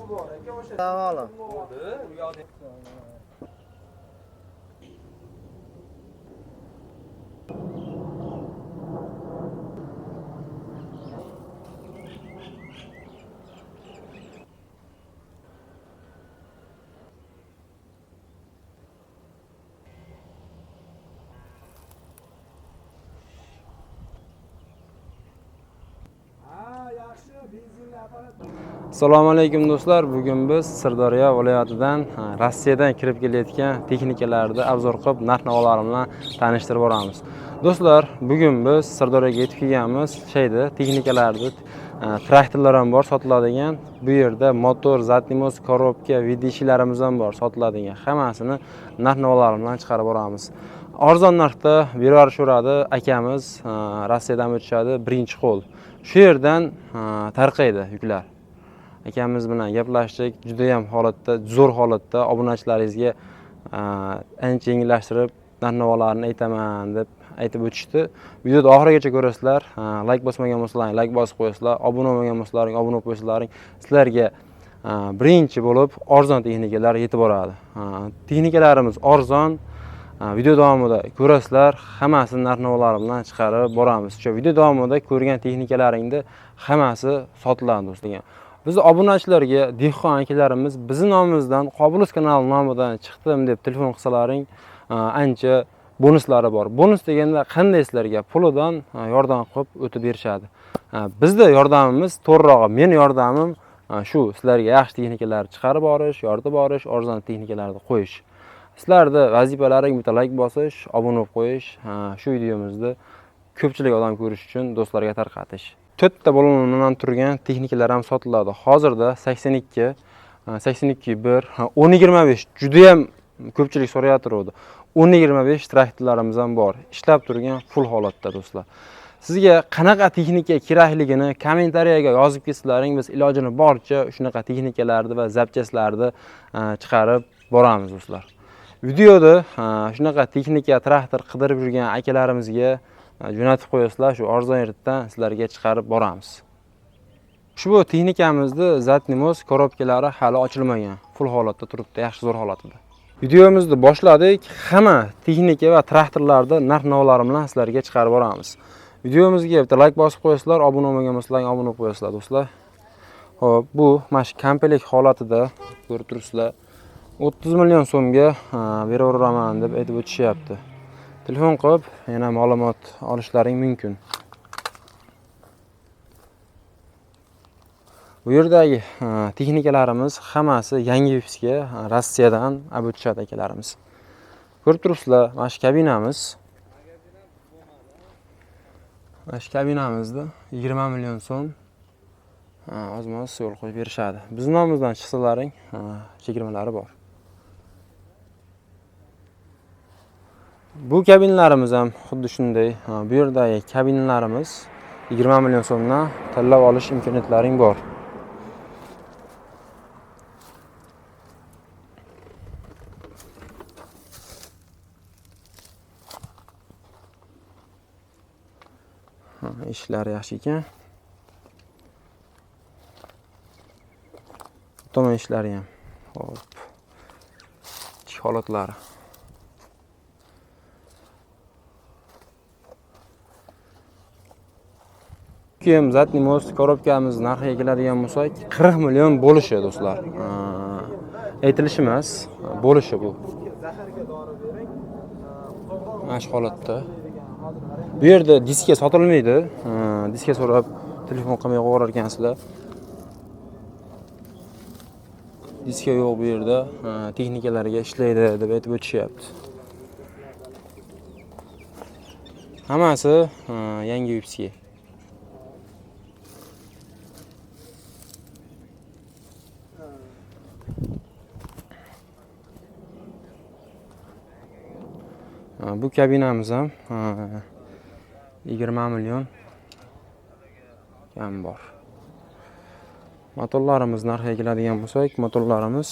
Tamam. Assalomu alaykum do'stlar. Bugun biz Sirdaryo viloyatidan Rossiyadan kirib kelayotgan texnikalarni obzor qilib, narx-navolar bilan tanishtirib boramiz. Do'stlar, bugun biz Sirdaryoga yetib kelganmiz. Texnikalarni traktorlar ham bor sotiladigan. Bu yerda motor, zatnimoz, korobka, vidishilarimiz ham bor sotiladigan. Hammasini narx-navolar bilan chiqarib boramiz. Arzon narxda berib akamiz Rossiyadan o'tishadi, birinchi qo'l. Shu yerdan tarqaydi yuklar. Akamiz bilan gaplashdik. Juda ham zo'r holatda obunachilaringizga ancha yengillashtirib narx-navolarni aytaman deb aytib o'tishdi. Videoni oxirigacha ko'rasizlar. Like bosmagan bo'lsalaring, like bosib qo'yasizlar. Obuna bo'lmagan bo'lsalaring, obuna bo'lib qo'yasizlaring. Sizlarga birinchi bo'lib arzon texnikalar yetib boradi. Texnikalarimiz arzon. Video davomida ko'rasizlar, hammasini narx-navolari bilan chiqarib boramiz. Shu video davomida ko'rgan texnikalaringni hammasi sotiladi do'stlar. Biz obunachilarga, dehqon akalarimiz bizning nomimizdan Qobilus kanali nomidan chiqdim deb telefon qilsalaring, ancha bonuslari bor. Bonus deganda qanday sizlarga pulidan yordam qilib o'tib berishadi. Bizda yordamimiz to'g'rirog'i, men yordamim shu, sizlarga yaxshi texnikalar chiqarib borish, yoritib borish, arzon texnikalarni qo'yish. Sizlarda vazifalaring bitta like bosish, obuna bo'lib qo'yish, shu videomizni ko'pchilik odam ko'rish uchun do'stlarga tarqatish. 4 ta bo'londan turgan texnikalar ham sotiladi. Hozirda 82, 82.1, 10.25 juda ham ko'pchilik so'rayotgandi. 10.25 traktorlarimiz ham bor. Ishlab turgan full holatda do'stlar. Sizga qanaqa texnika kerakligini kommentariyaga yozib ketsalaring, biz ilojini boricha shunaqa texnikalarni va zapchastlarni chiqarib boramiz do'stlar. Videoda shunaqa texnika, traktor qidirib yurgan akalarimizga jo'natib qo'yasizlar, shu arzon yerdan sizlarga chiqarib boramiz. Ushbu texnikamizni zatnimoz korobkalari hali ochilmagan, full holatda turibdi, yaxshi zo'r holatda. Videomizni boshladik. Hamma texnika va traktorlarni narx-navolari bilan sizlarga chiqarib boramiz. Videomizga bitta like bosib qo'yasizlar, obuna bo'lmagan bo'lsalaring, obuna bo'lib qo'yasizlar do'stlar. Xo'p, bu mana shu komplekt holatida ko'rib turibsizlar. 30 million so'mga beraveraman deb aytib o'tishyapti. Telefon qilib yana ma'lumot olishlaring mumkin. Bu yerdagi texnikalarimiz hammasi yangi vipsga Rossiyadan olib o'tishadi akalarimiz. Ko'rib turibsizlar, mana shu kabinamiz. Mana shu kabinamizda 20 million so'm ozmoz yo'l qo'yib berishadi. Biz nomimizdan chiqsalaring, chegirmalari bor. Bu kabinlarimiz ham xuddi shunday. Bu yerdagi kabinlarimiz 20 million so'mdan tanlab olish imkoniyatlaring bor. Ishlar yaxshi ekan. Tomon ishlari ham. Hop. Ichki holatlari. Kim zatnimoz korobkamiz narxiga keladigan bo'lsak, 40 million bo'lishi do'stlar. Aytilishi emas, bo'lishi bu. Mana shu holatda. Bu yerda diska sotilmaydi. Diska so'rab telefon qilmay qo'yar ekansizlar. Diska yo'q bu yerda. Texnikalarga ishlaydi deb aytib o'tishyapti. Hammasi yangi vipsga. Bu kabinamiz ham 20 million kam bor. Motorlarimiz narxiga keladigan bo'lsak, motorlarimiz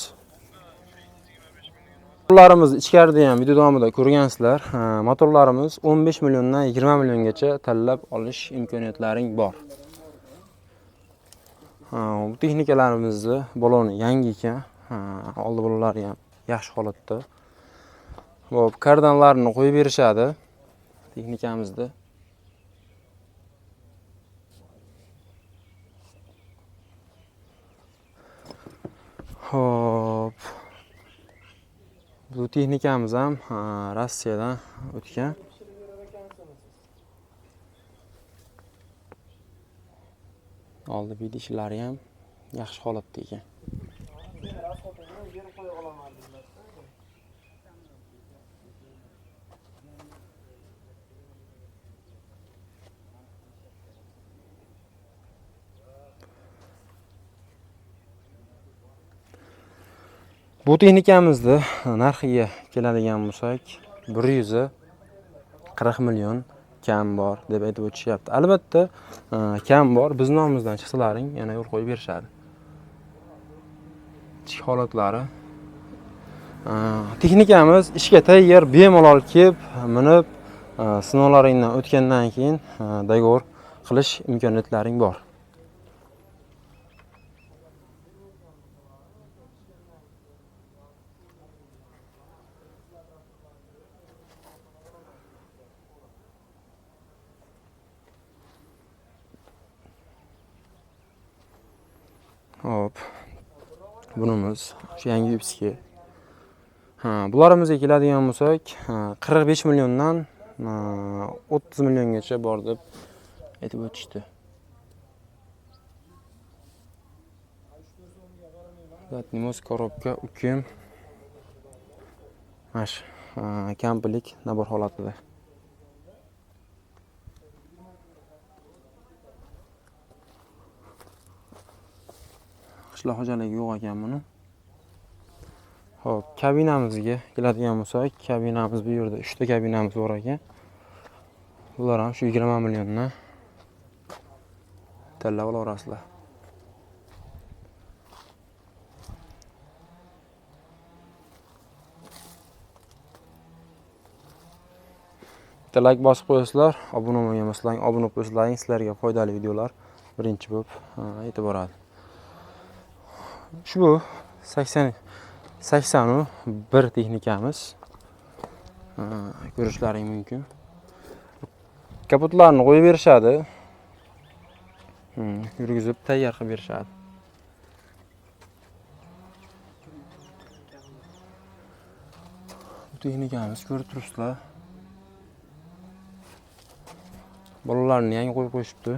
ichkarida ham video davomida ko'rgansizlar. Motorlarimiz 15 milliondan 20 milliongacha tanlab olish imkoniyatlaring bor. Bu texnikalarimizni baloni yangi ekan. Oldi bolalari ham yaxshi holatda. Hop, kardanlarni qo'yib berishadi texnikamizda. Hop. Bu texnikamiz ham Rossiyadan o'tgan. Oldi bidishlari ham yaxshi holatda ekan. Bu texnikamizni narxiga keladigan bo'lsak, 140 million kam bor deb aytib o'tishyapti. Albatta, kam bor. Biz nomimizdan chiqsalaring, yana yo'l qo'yib berishadi. Ichki holatlari. Texnikamiz ishga tayyor, bemalol kelib, minib, sinovlaringdan o'tgandan keyin dogovor qilish imkoniyatlaring bor. Hop. Bunimiz shu yangi vipski. Bularımizga keladigan bo'lsak, 45 milliondan 30 milliongacha bor deb aytib o'tishdi. Zatnimiz korobka ukim. Mash kamplik nabor holatida. Qishloq xo'jaligi yo'q ekan buni. Hop, kabinamizga keladigan bo'lsak, kabinamiz bu yerda 3 ta kabinamiz bor ekan. Bular ham shu 20 milliondan tanlab olasizlar. Like bosib qo'yasizlar, obuna bo'lmaysizlar, obuna bo'lib qo'yasizlar, sizlarga foydali videolar birinchi bo'lib yetib boradi. Shu 81 texnikamiz. Ko'rishlaring mumkin. Kapotlarni qo'yib berishadi. Yurgizib tayyor qilib berishadi. Bu texnikamiz ko'rib turibsizlar. Bolalarni yangi qo'yib qo'yishibdi.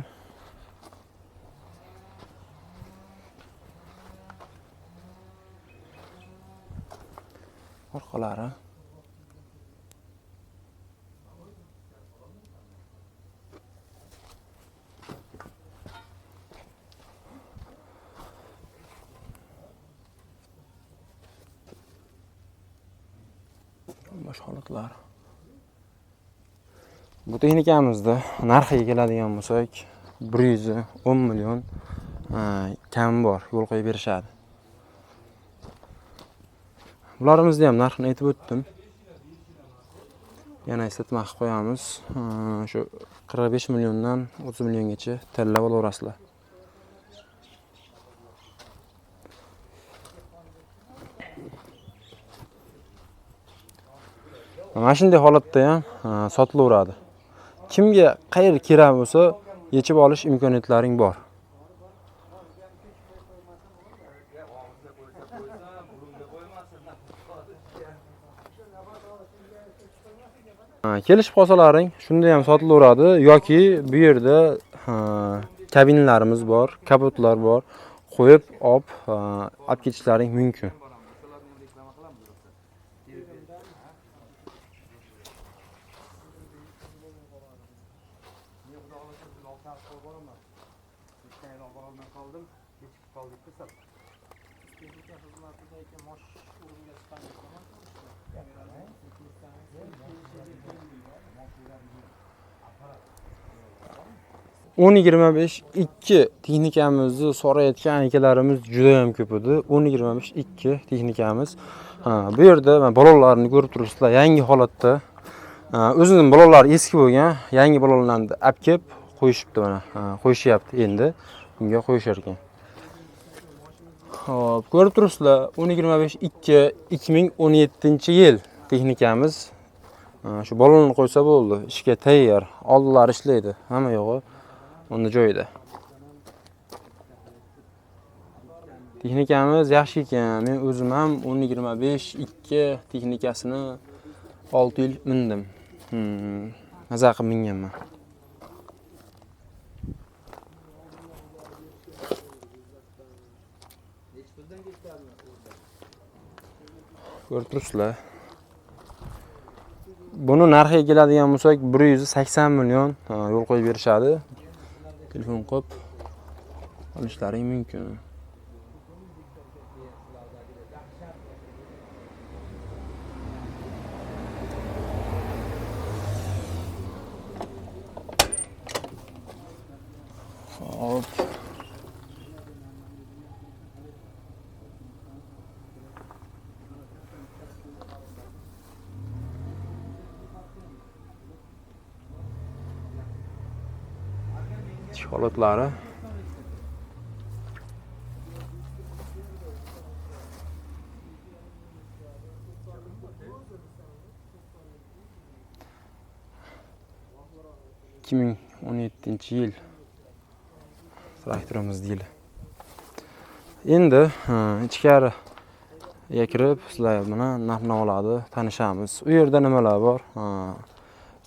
Orqalari. Bosh holatlar. Bu texnikamizda narxiga keladigan bo'lsak, 110 million kam bor, yo'l qo'yib berishadi. Bularimizni ham narxini aytib o'tdim. Yana eslatma qilib qo'yamiz. Shu 45 milliondan 30 milliongacha tanlab olasizlar. Mana shunday holatda ham sotilaveradi. Kimga qayerga kerak bo'lsa, yechib olish imkoniyatlaring bor. Kelishib qolsalaring, shunda ham sotilaveradi yoki bu yerda kabinlarimiz bor, kapotlar bor, qo'yib olib ketishlaring mumkin. O'n 25-2 texnikamizni so'rayotgan akalarimiz juda ham ko'p edi. 10-25-2 texnikamiz. Bu yerda balonlarni ko'rib turibsizlar, yangi holatda. O'zining balonlari eski bo'lgan, yangi balonlarni olib kelib qo'yishibdi mana. Qo'yishyapti endi. Bunga qo'yishar ekan. Hop, ko'rib turibsizlar, 10.25.2.2017-yil texnikamiz. Shu balonni qo'ysa bo'ldi, ishga tayyor. Oldilari ishlaydi, hamma yo'g'i unda joyida. Texnikamiz yaxshi ekan. Men o'zim ham 10.25.2 texnikasini 6 yil mindim. Maza qilib minganman. Ko'rib turibsizlar. Buni narxiga keladigan bo'lsak, 180 million yo'l qo'yib berishadi. Telefon qilib olishlaring mumkin. Hop. Holatlari. ...2017-yil traktorimiz deyli. Endi ichkariga kirib, sizlar bilan narxni oladi, tanishamiz. U yerda nimalar bor?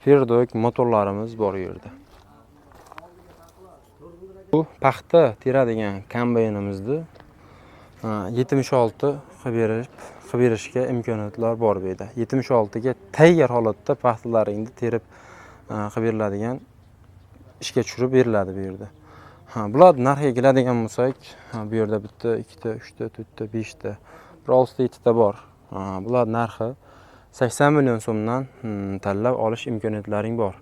Ferdok motorlarimiz bor u yerda. Bu paxta teradigan kombaynimizdi. 76 qilib berishga imkoniyatlar bor bu yerda. 76 ga tayyor holatda paxtalaringni terib qilib beriladigan, ishga tushirib beriladi bu yerda. Bular narxiga keladigan bo'lsak, bu yerda bitta, ikkita, uchta, to'rtta, beshta, 6 ta bor. Bular narxi 80 million so'mdan tanlab olish imkoniyatlaring bor.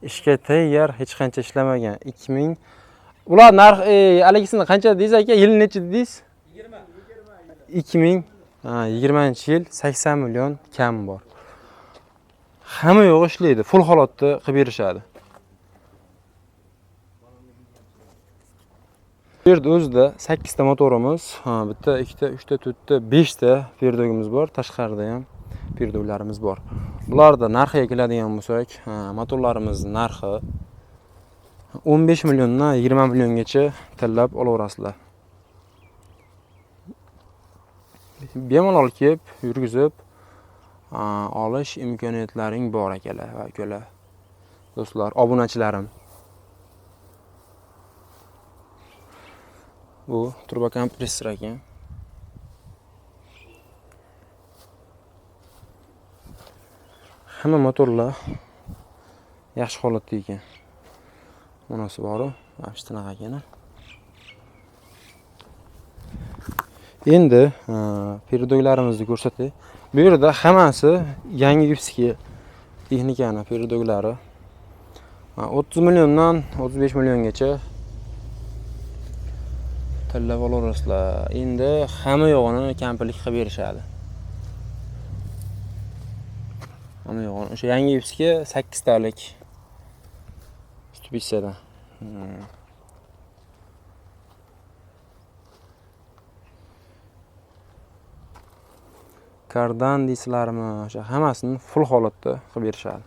Ishga tayyor, hech qancha ishlamagan 2000. Ular narxi haligisini qancha deysiz aka? Yil necha deysiz? 2020-yil 80 million kam bor. Hamma yo'q ishlaydi, full holatda qilib berishadi. Bu yerda o'zida 8 ta motorimiz, bitta, ikkita, uchta, to'rtta, 5 ta perdogimiz bor, tashqarida ham perdoglarimiz bor. Bularda narxiga keladigan bo'lsak, motorlarimizning narxi 15 milliondan 20 milliongacha tanlab olaverasizlar. Bemalol kelib, yurgizib olish imkoniyatlaring bor akalar va ukalar. Do'stlar, obunachilarim. Bu turbo kompressor ekan. Hamma motorlar yaxshi holatda ekan. Bunisi bor, shunaqa ekan. Endi perdoglarimizni ko'rsatay. Bu yerda hammasi yangi Ipski texnikani perdoglari. 30 milliondan 35 milliongacha tanlab olasizlar. Endi hamma yo'g'ini kampirlik qilib berishadi. Hamma yo'g'ini o'sha yangi Ipski 8 talik Stupidsadan. Kardan deysizlarmi, o'sha hammasini full holatda qilib berishadi.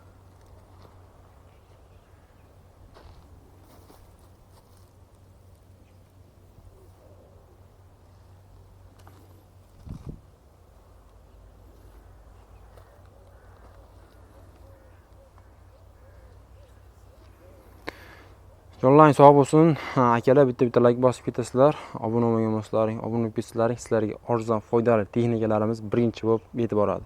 Jonlaring sog' bo'lsin. Akalar bitta like bosib ketasizlar. Obuna bo'lmagan bo'lsalaring, obuna bo'lib ketsalaring, sizlarga arzon foydali texnikalarimiz birinchi bo'lib yetib boradi.